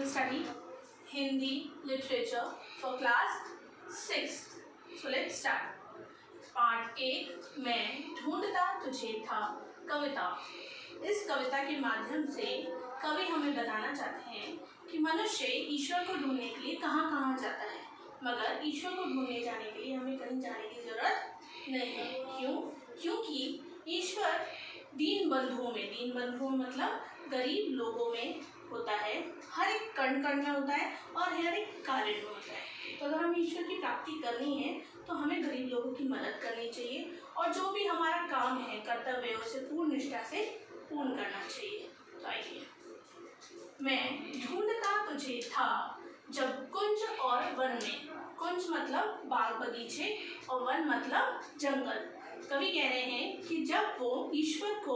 will study Hindi literature for class 6. So let's start. Part 1 मैं ढूंढता तुझे था कविता। इस कविता के माध्यम से कवि हमें बताना चाहते हैं कि मनुष्य ईश्वर को ढूंढने के लिए कहाँ कहाँ जाता है, मगर ईश्वर को ढूंढने जाने के लिए हमें कहीं जाने की जरूरत नहीं है। क्यों? क्योंकि ईश्वर दीन बंधुओं मतलब गरीब लोगों में होता है, हर एक कण कण में होता है और हर एक कार्य में होता है। तो अगर हमें ईश्वर की प्राप्ति करनी है तो हमें गरीब लोगों की मदद करनी चाहिए और जो भी हमारा काम है कर्तव्य है उसे पूर्ण निष्ठा से पूर्ण करना चाहिए। तो आइए, मैं ढूंढता तुझे था जब कुंज और वन में, कुंज मतलब बाग बगीचे और वन मतलब जंगल। कवि कह रहे हैं कि जब वो ईश्वर को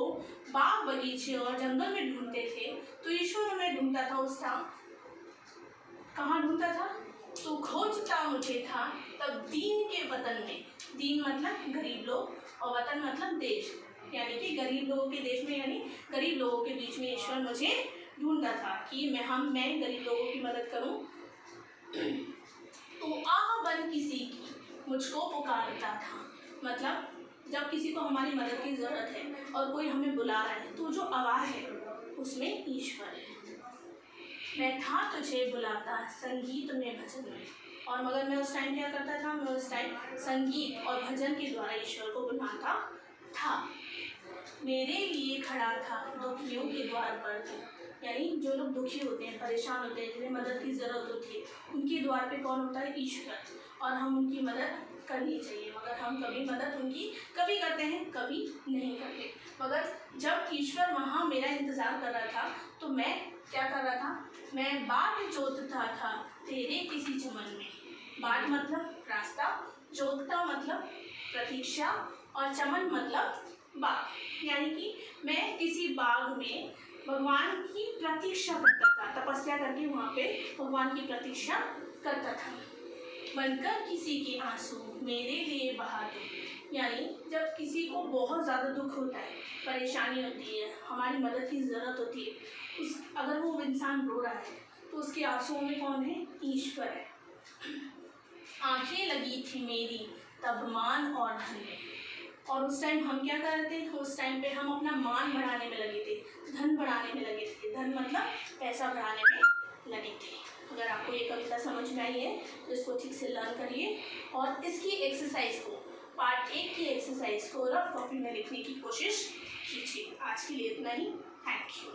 बाग बगीचे और जंगल में ढूंढते थे तो ईश्वर उन्हें ढूंढता था। उस टाइम कहाँ ढूंढता था? तो खोजता मुझे था तब दीन के वतन में, दीन मतलब गरीब लोग और वतन मतलब देश, यानी कि गरीब लोगों के देश में, यानी गरीब लोगों के बीच में ईश्वर मुझे ढूंढता था कि मैं गरीब लोगों की मदद करूं। तो आह बन किसी की मुझको पुकारता था, मतलब जब किसी को हमारी मदद की ज़रूरत है और कोई हमें बुला रहा है तो जो आवाज़ है उसमें ईश्वर है। मैं था तुझे बुलाता संगीत में भजन में, और मगर मैं उस टाइम क्या करता था? मैं उस टाइम संगीत और भजन के द्वारा ईश्वर को बुलाता था। मेरे लिए खड़ा था दुखियों के द्वार पर, यानी जो लोग दुखी होते हैं, परेशान होते हैं, जिन्हें मदद की ज़रूरत होती है, उनके द्वार पे कौन होता है? ईश्वर। और हम उनकी मदद करनी चाहिए, मगर हम कभी मदद उनकी कभी करते हैं, कभी नहीं करते। मगर जब ईश्वर वहाँ मेरा इंतज़ार कर रहा था तो मैं क्या कर रहा था? मैं बाट जोतता था तेरे किसी चमन में। बाट मतलब रास्ता, जोतता मतलब प्रतीक्षा और चमन मतलब बाग, यानी कि मैं किसी बाग में भगवान की प्रतीक्षा करता था, तपस्या करके वहाँ पे भगवान की प्रतीक्षा करता था। बनकर किसी के आंसू मेरे लिए बहा दो, यानी जब किसी को बहुत ज़्यादा दुख होता है, परेशानी होती है, हमारी मदद की ज़रूरत होती है, अगर वो इंसान रो रहा है तो उसके आंसुओं में कौन है? ईश्वर है। आंखें लगी थी मेरी तब मान और धन में, और उस टाइम हम क्या कर रहे थे? उस टाइम पे हम अपना मान बढ़ाने में लगे थे, धन बढ़ाने में लगे थे। धन मतलब पैसा बढ़ाने में लगे थे। अगर आपको ये कविता समझ में आई है तो इसको ठीक से लर्न करिए और इसकी एक्सरसाइज को, पार्ट 1 की एक्सरसाइज को रफ कॉपी में लिखने की कोशिश कीजिए। आज के लिए इतना ही। Thank you.